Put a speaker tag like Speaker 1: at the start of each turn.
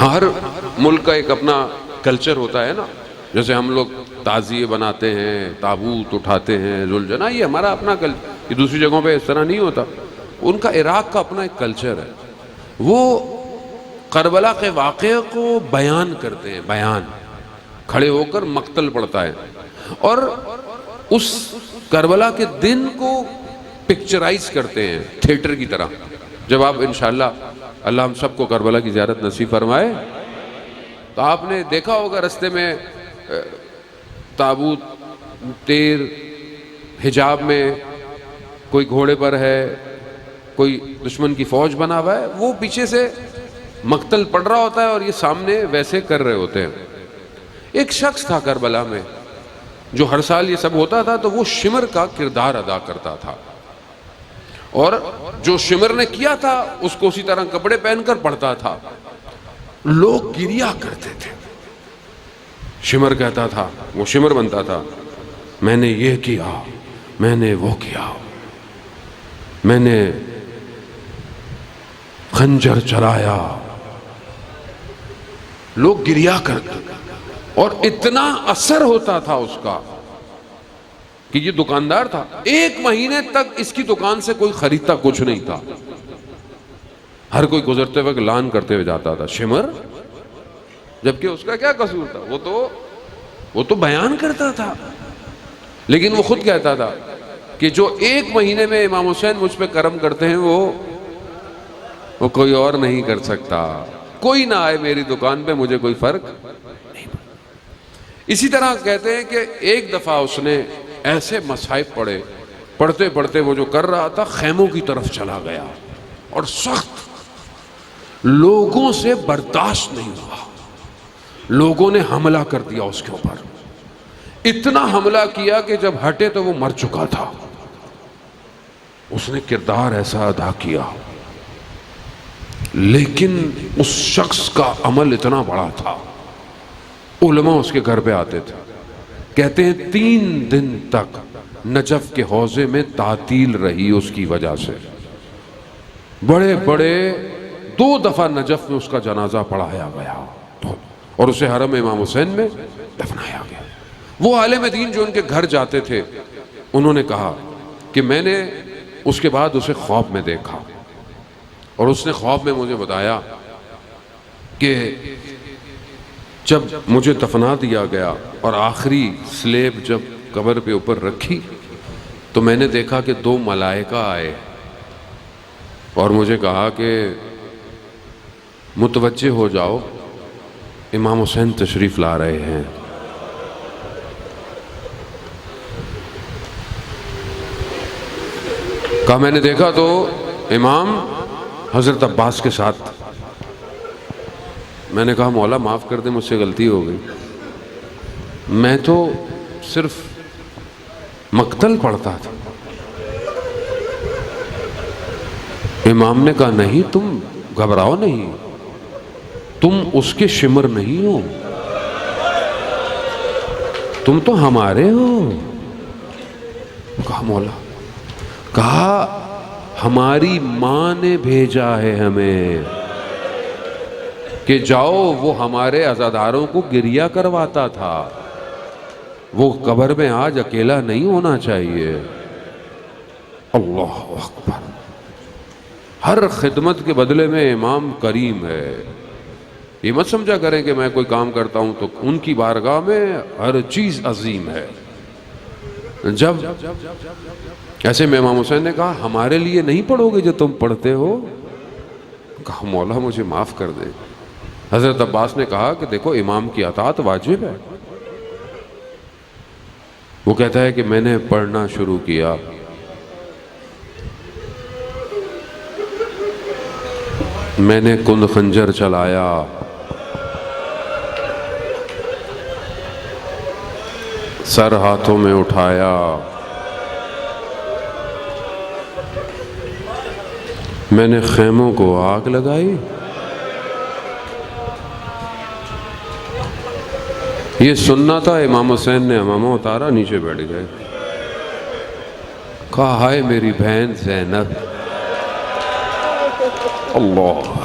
Speaker 1: ہر ملک کا ایک اپنا کلچر ہوتا ہے نا، جیسے ہم لوگ تعزیے بناتے ہیں، تابوت اٹھاتے ہیں، ذوالجناح، یہ ہمارا اپنا کلچر، یہ دوسری جگہوں پہ اس طرح نہیں ہوتا۔ ان کا عراق کا اپنا ایک کلچر ہے، وہ کربلا کے واقعے کو بیان کرتے ہیں، بیان کھڑے ہو کر مقتل پڑتا ہے، اور اس کربلا کے دن کو پکچرائز کرتے ہیں تھیٹر کی طرح۔ جب آپ انشاءاللہ اللہ ہم سب کو کربلا کی زیارت نصیب فرمائے تو آپ نے دیکھا ہوگا رستے میں تابوت، تیر، حجاب میں کوئی گھوڑے پر ہے، کوئی دشمن کی فوج بنا ہوا ہے، وہ پیچھے سے مقتل پڑ رہا ہوتا ہے اور یہ سامنے ویسے کر رہے ہوتے ہیں۔ ایک شخص تھا کربلا میں جو ہر سال یہ سب ہوتا تھا تو وہ شمر کا کردار ادا کرتا تھا، اور جو شمر نے کیا تھا اس کو اسی طرح کپڑے پہن کر پڑھتا تھا۔ لوگ گریا کرتے تھے، شمر کہتا تھا، وہ شمر بنتا تھا، میں نے یہ کیا، میں نے وہ کیا، میں نے خنجر چلایا۔ لوگ گریا کرتے، اور اتنا اثر ہوتا تھا اس کا کہ یہ دکاندار تھا، 1 مہینے تک اس کی دکان سے کوئی خریدتا کچھ نہیں تھا۔ ہر کوئی گزرتے وقت لان کرتے ہوئے جاتا تھا، شمر، جبکہ اس کا کیا قصور تھا، وہ تو بیان کرتا تھا، لیکن وہ خود کہتا تھا کہ جو 1 مہینے میں امام حسین مجھ پہ کرم کرتے ہیں وہ کوئی اور نہیں کر سکتا، کوئی نہ آئے میری دکان پہ، مجھے کوئی فرق نہیں۔ اسی طرح کہتے ہیں کہ ایک دفعہ اس نے ایسے مصائب پڑھے، پڑھتے پڑھتے وہ جو کر رہا تھا خیموں کی طرف چلا گیا، اور سخت لوگوں سے برداشت نہیں ہوا، لوگوں نے حملہ کر دیا اس کے اوپر، اتنا حملہ کیا کہ جب ہٹے تو وہ مر چکا تھا۔ اس نے کردار ایسا ادا کیا، لیکن اس شخص کا عمل اتنا بڑا تھا، علماء اس کے گھر پہ آتے تھے، کہتے ہیں 3 دن تک نجف کے حوضے میں تعطیل رہی اس کی وجہ سے، بڑے بڑے 2 دفعہ نجف میں اس کا جنازہ پڑھایا گیا اور اسے حرم امام حسین میں دفنایا گیا۔ وہ عالم دین جو ان کے گھر جاتے تھے، انہوں نے کہا کہ میں نے اس کے بعد اسے خواب میں دیکھا، اور اس نے خواب میں مجھے بتایا کہ جب مجھے دفنا دیا گیا اور آخری سلیب جب قبر پہ اوپر رکھی تو میں نے دیکھا کہ 2 ملائکہ آئے اور مجھے کہا کہ متوجہ ہو جاؤ، امام حسین تشریف لا رہے ہیں۔ کہا میں نے دیکھا تو امام حضرت عباس کے ساتھ۔ میں نے کہا مولا معاف کر دے، مجھ سے غلطی ہو گئی، میں تو صرف مقتل پڑھتا تھا۔ امام نے کہا نہیں، تم گھبراؤ نہیں، تم اس کے شمر نہیں ہو، تم تو ہمارے ہو۔ کہا مولا، کہا ہماری ماں نے بھیجا ہے ہمیں کہ جاؤ، وہ ہمارے عزاداروں کو گریہ کرواتا تھا، وہ قبر میں آج اکیلا نہیں ہونا چاہیے۔ اللہ اکبر۔ ہر خدمت کے بدلے میں امام کریم ہے۔ یہ مت سمجھا کریں کہ میں کوئی کام کرتا ہوں تو ان کی بارگاہ میں ہر چیز عظیم ہے۔ جب ایسے میں امام حسین نے کہا ہمارے لیے نہیں پڑھو گے جو تم پڑھتے ہو؟ کہا مولا مجھے معاف کر دے۔ حضرت عباس نے کہا کہ دیکھو امام کی اطاعت واجب ہے۔ وہ کہتا ہے کہ میں نے پڑھنا شروع کیا، میں نے کند خنجر چلایا، سر ہاتھوں میں اٹھایا، میں نے خیموں کو آگ لگائی۔ یہ سننا تھا، امام حسین نے امامہ اتارا، نیچے بیٹھ گئے۔ کہا ہائے میری بہن زینب۔ اللہ